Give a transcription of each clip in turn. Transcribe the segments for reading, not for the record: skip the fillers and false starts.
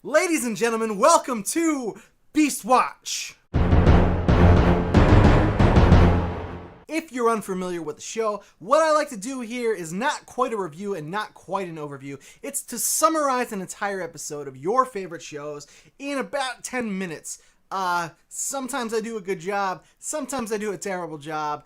Ladies and gentlemen, welcome to Beast Watch. If you're unfamiliar with the show, what I like to do here is not quite a review and not quite an overview. It's to summarize an entire episode of your favorite shows in about 10 minutes. Sometimes I do a good job, sometimes I do a terrible job.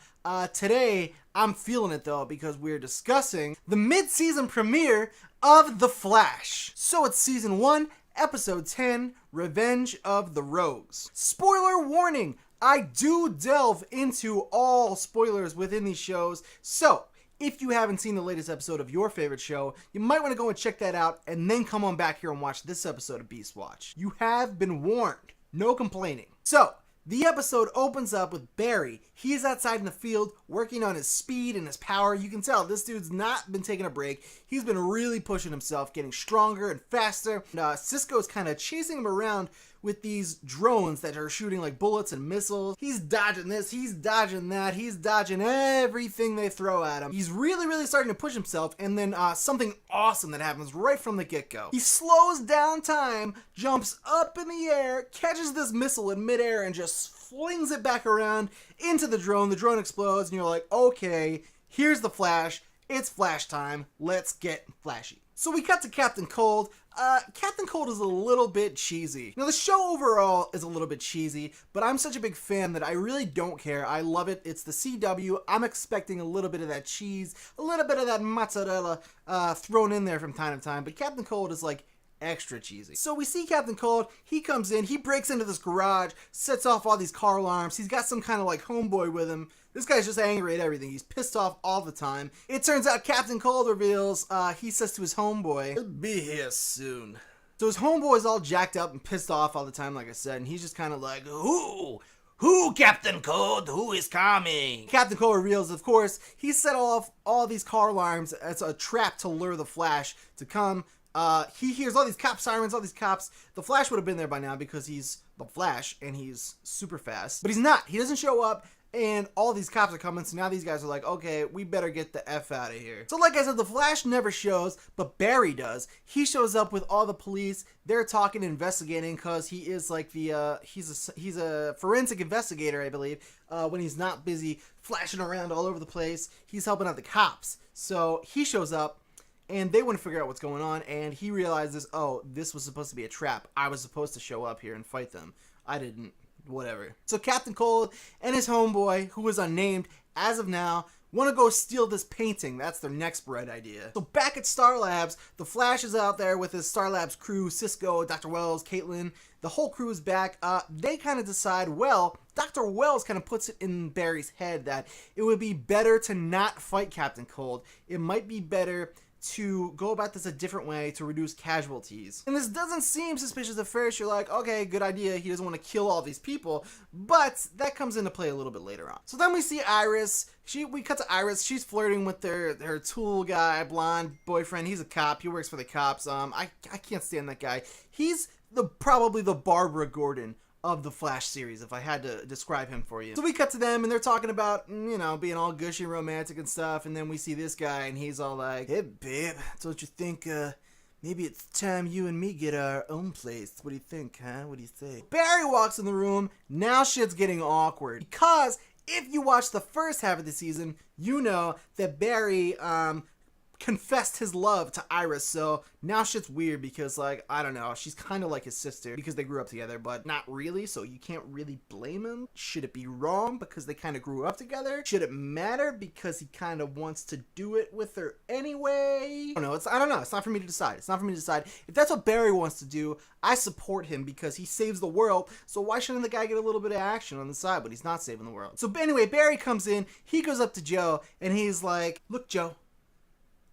Today, I'm feeling it though because we're discussing the mid-season premiere of The Flash. So it's season 1, episode 10, Revenge of the Rogues. Spoiler warning! I do delve into all spoilers within these shows, so if you haven't seen the latest episode of your favorite show, you might want to go and check that out and then come on back here and watch this episode of Beast Watch. You have been warned. No complaining. So, the episode opens up with Barry. He is outside in the field working on his speed and his power. You can tell this dude's not been taking a break. He's been really pushing himself, getting stronger and faster. Cisco's kind of chasing him around with these drones that are shooting like bullets and missiles. He's dodging this, he's dodging that, he's dodging everything they throw at him. He's really starting to push himself, and then something awesome that happens right from the get-go. He slows down time, jumps up in the air, catches this missile in midair, and just flings it back around into the drone. The drone explodes, and you're like, okay, here's the Flash. It's Flash time. Let's get flashy. So we cut to Captain Cold. Captain Cold is a little bit cheesy. Now, the show overall is a little bit cheesy, but I'm such a big fan that I really don't care. I love it. It's the CW. I'm expecting a little bit of that cheese, a little bit of that mozzarella thrown in there from time to time, but Captain Cold is like extra cheesy. So we see Captain Cold, he comes in, he breaks into this garage, sets off all these car alarms, he's got some kind of like homeboy with him. This guy's just angry at everything, he's pissed off all the time. It turns out Captain Cold reveals, he says to his homeboy, he'll be here soon. So his homeboy's all jacked up and pissed off all the time, like I said, and he's just kind of like, Who, Captain Cold? Who is coming? Captain Cold reveals, of course, he set off all these car alarms as a trap to lure the Flash to come. He hears all these cop sirens, all these cops. The Flash would have been there by now because he's the Flash and he's super fast. But he's not. He doesn't show up, and all these cops are coming, so now these guys are like, okay, we better get the F out of here. So like I said, the Flash never shows, but Barry does. He shows up with all the police. They're talking, investigating, because he is like the, he's a forensic investigator, I believe. When he's not busy flashing around all over the place, he's helping out the cops. So he shows up, and they want to figure out what's going on, and he realizes, oh, this was supposed to be a trap. I was supposed to show up here and fight them. I didn't. Whatever. So Captain Cold and his homeboy, who is unnamed as of now, want to go steal this painting. That's their next bright idea. So back at Star Labs, the Flash is out there with his Star Labs crew, Cisco, Dr. Wells, Caitlin. The whole crew is back. They kind of decide, well, Dr. Wells kind of puts it in Barry's head that it would be better to not fight Captain Cold. It might be better to go about this a different way to reduce casualties. And this doesn't seem suspicious at first. You're like, okay, good idea. He doesn't want to kill all these people. But that comes into play a little bit later on. So then we see Iris. We cut to Iris. She's flirting with her tool guy, blonde boyfriend. He's a cop. He works for the cops. I can't stand that guy. He's probably the Barbara Gordon of the Flash series, if I had to describe him for you. So we cut to them, and they're talking about, being all gushy romantic and stuff, and then we see this guy, and he's all like, hey, babe, don't you think, maybe it's time you and me get our own place? What do you think, huh? What do you think? Barry walks in the room. Now shit's getting awkward, because if you watch the first half of the season, you know that Barry, confessed his love to Iris, so now shit's weird because, like, I don't know, she's kind of like his sister because they grew up together, but not really, so you can't really blame him. Should it be wrong because they kind of grew up together? Should it matter because he kind of wants to do it with her anyway? I don't know, it's not for me to decide. If that's what Barry wants to do, I support him because he saves the world, so why shouldn't the guy get a little bit of action on the side, but he's not saving the world. So anyway, Barry comes in, he goes up to Joe, and he's like, look, Joe,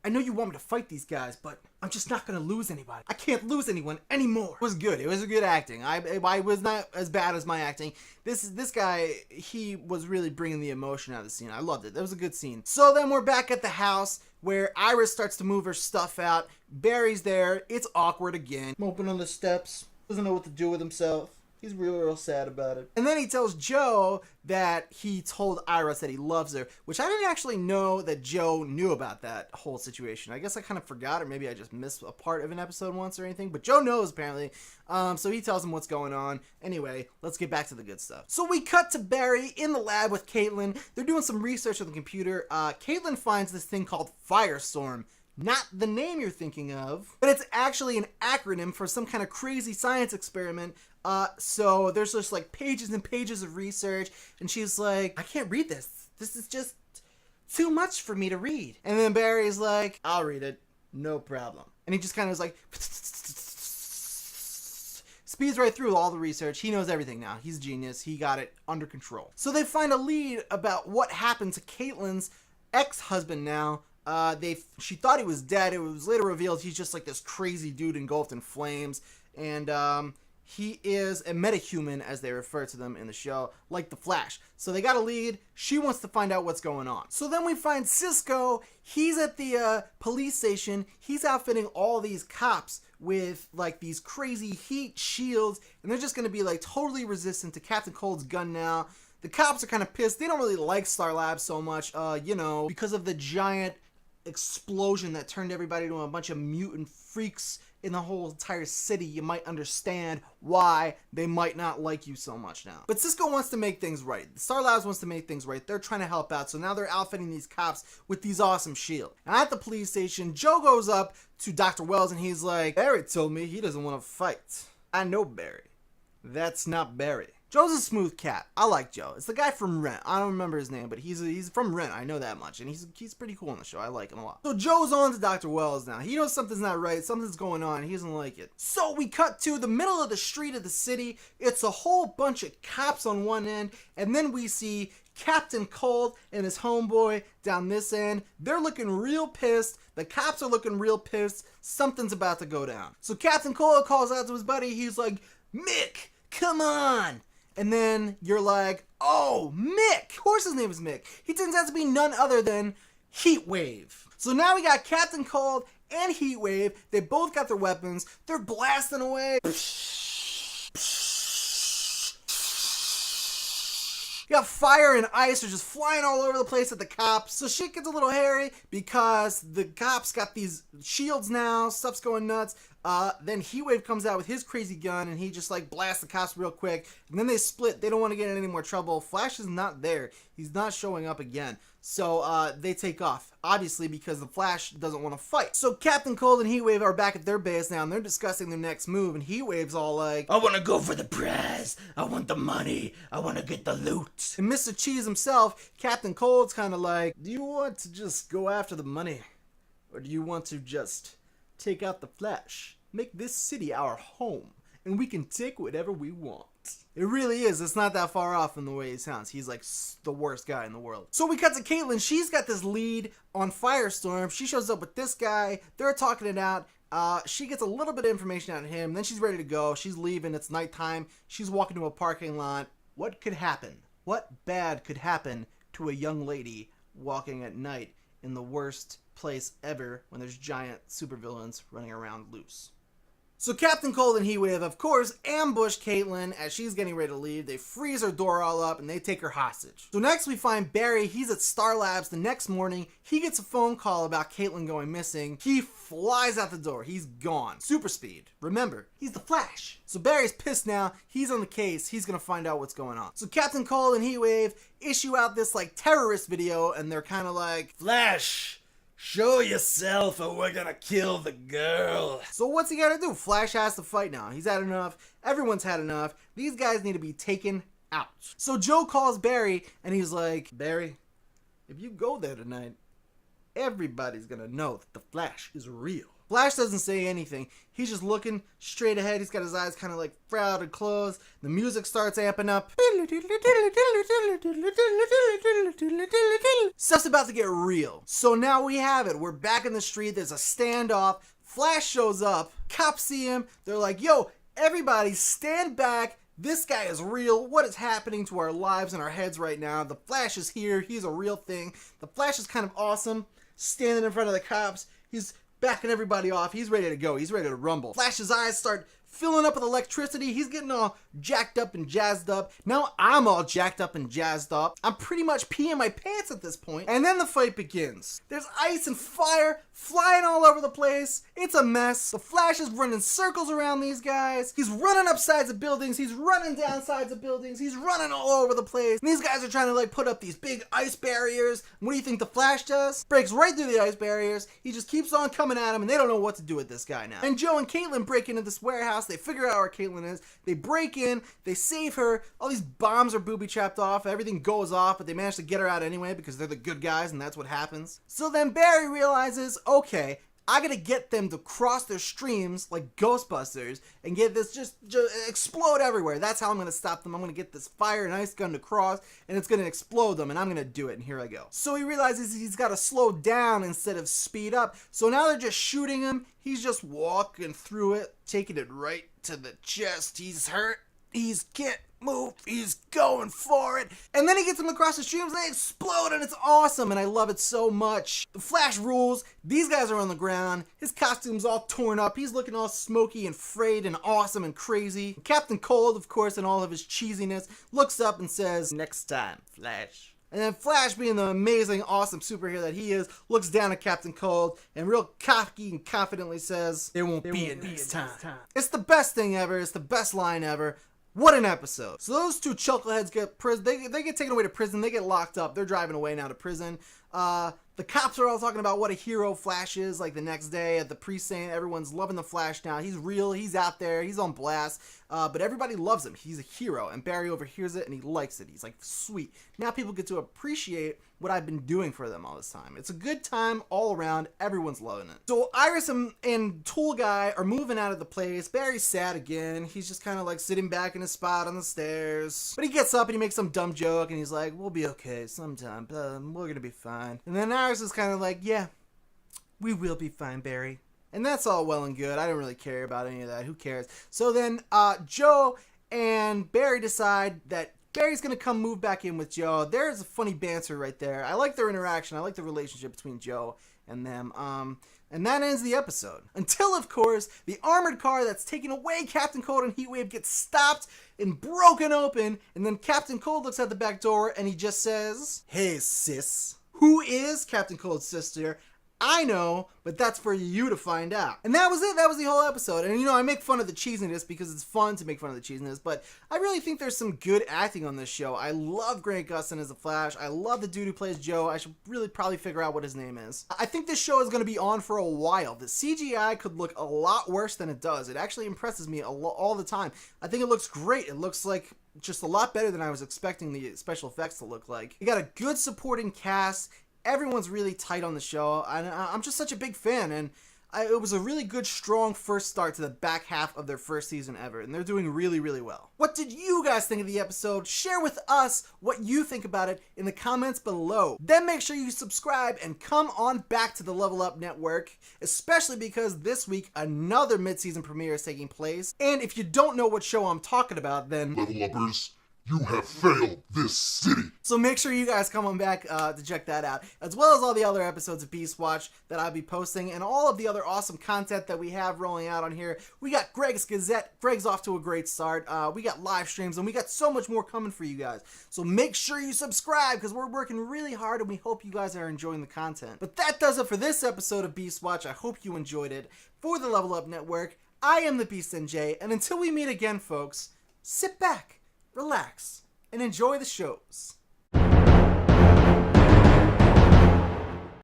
I know you want me to fight these guys, but I'm just not going to lose anybody. I can't lose anyone anymore. It was good. It was a good acting. I was not as bad as my acting. This guy, he was really bringing the emotion out of the scene. I loved it. That was a good scene. So then we're back at the house where Iris starts to move her stuff out. Barry's there. It's awkward again. Moping on the steps. Doesn't know what to do with himself. He's real sad about it. And then he tells Joe that he told Iris that he loves her, which I didn't actually know that Joe knew about that whole situation. I guess I kind of forgot, or maybe I just missed a part of an episode once or anything, but Joe knows apparently. So he tells him what's going on. Anyway, let's get back to the good stuff. So we cut to Barry in the lab with Caitlin. They're doing some research on the computer. Caitlin finds this thing called Firestorm. Not the name you're thinking of, but it's actually an acronym for some kind of crazy science experiment. So there's just like pages and pages of research, and she's like, I can't read this. This is just too much for me to read. And then Barry's like, I'll read it. No problem. And he just kind of is like, speeds right through all the research. He knows everything now. He's a genius. He got it under control. So they find a lead about what happened to Caitlin's ex-husband now. She thought he was dead. It was later revealed he's just like this crazy dude engulfed in flames. And, he is a metahuman, as they refer to them in the show, like the Flash. So they got a lead. She wants to find out what's going on. So then we find Cisco. He's at the police station. He's outfitting all these cops with like these crazy heat shields, and they're just going to be like totally resistant to Captain Cold's gun now. The cops are kind of pissed. They don't really like Star Labs so much, because of the giant explosion that turned everybody into a bunch of mutant freaks in the whole entire city. You might understand why they might not like you so much now. But Cisco wants to make things right. Star Labs wants to make things right. They're trying to help out. So now they're outfitting these cops with these awesome shields. And at the police station, Joe goes up to Dr. Wells and he's like, Barry told me he doesn't want to fight. I know Barry. That's not Barry. Joe's a smooth cat. I like Joe. It's the guy from Rent. I don't remember his name, but he's from Rent. I know that much. And he's pretty cool on the show. I like him a lot. So Joe's on to Dr. Wells now. He knows something's not right. Something's going on. He doesn't like it. So we cut to the middle of the street of the city. It's a whole bunch of cops on one end. And then we see Captain Cold and his homeboy down this end. They're looking real pissed. The cops are looking real pissed. Something's about to go down. So Captain Cold calls out to his buddy. He's like, Mick, come on. And then you're like, oh, Mick. Of course his name is Mick. He turns out to be none other than Heatwave. So now we got Captain Cold and Heatwave. They both got their weapons. They're blasting away. You got fire and ice are just flying all over the place at the cops. So shit gets a little hairy because the cops got these shields now. Stuff's going nuts. Then Heatwave comes out with his crazy gun and he just like blasts the cops real quick. And then they split. They don't want to get in any more trouble. Flash is not there. He's not showing up again. So they take off, obviously, because the Flash doesn't want to fight. So Captain Cold and Heatwave are back at their base now, and they're discussing their next move, and Heatwave's all like, I want to go for the prize. I want the money. I want to get the loot. And Mr. Cheese himself, Captain Cold's kind of like, do you want to just go after the money? Or do you want to just take out the Flash? Make this city our home, and we can take whatever we want. It really is. It's not that far off from the way he sounds. He's like the worst guy in the world. So we cut to Caitlin. She's got this lead on Firestorm. She shows up with this guy. They're talking it out. She gets a little bit of information out of him. Then she's ready to go. She's leaving. It's nighttime. She's walking to a parking lot. What could happen? What bad could happen to a young lady walking at night in the worst place ever when there's giant supervillains running around loose? So Captain Cold and Heatwave, of course, ambush Caitlin as she's getting ready to leave. They freeze her door all up and they take her hostage. So next we find Barry. He's at Star Labs the next morning. He gets a phone call about Caitlin going missing. He flies out the door. He's gone. Super speed. Remember, he's the Flash. So Barry's pissed now. He's on the case. He's going to find out what's going on. So Captain Cold and Heatwave issue out this like terrorist video and they're kind of like, Flash, show yourself or we're gonna kill the girl. So what's he gotta do? Flash has to fight now. He's had enough. Everyone's had enough. These guys need to be taken out. So Joe calls Barry and he's like, Barry, if you go there tonight, everybody's gonna know that the Flash is real. Flash doesn't say anything. He's just looking straight ahead. He's got his eyes kind of like frowned and closed. The music starts amping up. Stuff's about to get real. So now we have it. We're back in the street. There's a standoff. Flash shows up. Cops see him. They're like, yo, everybody stand back. This guy is real. What is happening to our lives and our heads right now? The Flash is here. He's a real thing. The Flash is kind of awesome. Standing in front of the cops. He's backing everybody off. He's ready to go. He's ready to rumble. Flash's eyes start filling up with electricity. He's getting all jacked up and jazzed up. Now I'm all jacked up and jazzed up. I'm pretty much peeing my pants at this point. And then the fight begins. There's ice and fire flying all over the place. It's a mess. The Flash is running circles around these guys. He's running up sides of buildings. He's running down sides of buildings. He's running all over the place. And these guys are trying to like put up these big ice barriers. And what do you think the Flash does? Breaks right through the ice barriers. He just keeps on coming at him, and they don't know what to do with this guy now. And Joe and Caitlin break into this warehouse. They figure out where Caitlin is. They break in. They save her. All these bombs are booby-trapped off. Everything goes off, but they manage to get her out anyway because they're the good guys, and that's what happens. So then Barry realizes, okay, I gotta get them to cross their streams like Ghostbusters and get this just explode everywhere. That's how I'm gonna stop them. I'm gonna get this fire and ice gun to cross, and it's gonna explode them, and I'm gonna do it, and here I go. So he realizes he's gotta slow down instead of speed up. So now they're just shooting him. He's just walking through it, taking it right to the chest. He's hurt. He's can't move. He's going for it. And then he gets them across the streams and they explode, and it's awesome, and I love it so much. The Flash rules. These guys are on the ground. His costume's all torn up. He's looking all smoky and frayed and awesome and crazy. Captain Cold, of course, in all of his cheesiness, looks up and says, "Next time, Flash." And then Flash, being the amazing, awesome superhero that he is, looks down at Captain Cold and real cocky and confidently says, "There won't be a next time." It's the best thing ever. It's the best line ever. What an episode. So those two chuckleheads get prison. They get taken away to prison. They get locked up. They're driving away now to prison. The cops are all talking about what a hero Flash is, like the next day at the precinct. Everyone's loving the Flash now. He's real. He's out there. He's on blast. But everybody loves him. He's a hero. And Barry overhears it and he likes it. He's like, sweet. Now people get to appreciate what I've been doing for them all this time. It's a good time all around. Everyone's loving it. So Iris and Tool Guy are moving out of the place. Barry's sad again. He's just kind of like sitting back in his spot on the stairs. But he gets up and he makes some dumb joke and he's like, "We'll be okay sometime. We're gonna be fine." And then Iris is kind of like, "Yeah, we will be fine, Barry." And that's all well and good. I don't really care about any of that. Who cares? So then Joe and Barry decide that Barry's going to come move back in with Joe. There's a funny banter right there. I like their interaction. I like the relationship between Joe and them. And that ends the episode. Until, of course, the armored car that's taking away Captain Cold and Heatwave gets stopped and broken open. And then Captain Cold looks at the back door and he just says, "Hey, sis." Who is Captain Cold's sister? I know, but that's for you to find out. And that was it. That was the whole episode. And, you know, I make fun of the cheesiness because it's fun to make fun of the cheesiness, but I really think there's some good acting on this show. I love Grant Gustin as the Flash. I love the dude who plays Joe. I should really probably figure out what his name is. I think this show is going to be on for a while. The CGI could look a lot worse than it does. It actually impresses me all the time. I think it looks great. It looks like just a lot better than I was expecting the special effects to look like. You got a good supporting cast. Everyone's really tight on the show, and I'm just such a big fan, and it was a really good, strong first start to the back half of their first season ever, and they're doing really, really well. What did you guys think of the episode? Share with us what you think about it in the comments below. Then make sure you subscribe and come on back to the Level Up Network, especially because this week another mid-season premiere is taking place, and if you don't know what show I'm talking about, then Level Uppers, you have failed this city. So make sure you guys come on back to check that out, as well as all the other episodes of Beast Watch that I'll be posting, and all of the other awesome content that we have rolling out on here. We got Greg's Gazette. Greg's off to a great start. We got live streams, and we got so much more coming for you guys. So make sure you subscribe, because we're working really hard, and we hope you guys are enjoying the content. But that does it for this episode of Beast Watch. I hope you enjoyed it. For the Level Up Network, I am the Beast NJ, and until we meet again, folks, sit back, relax, and enjoy the shows.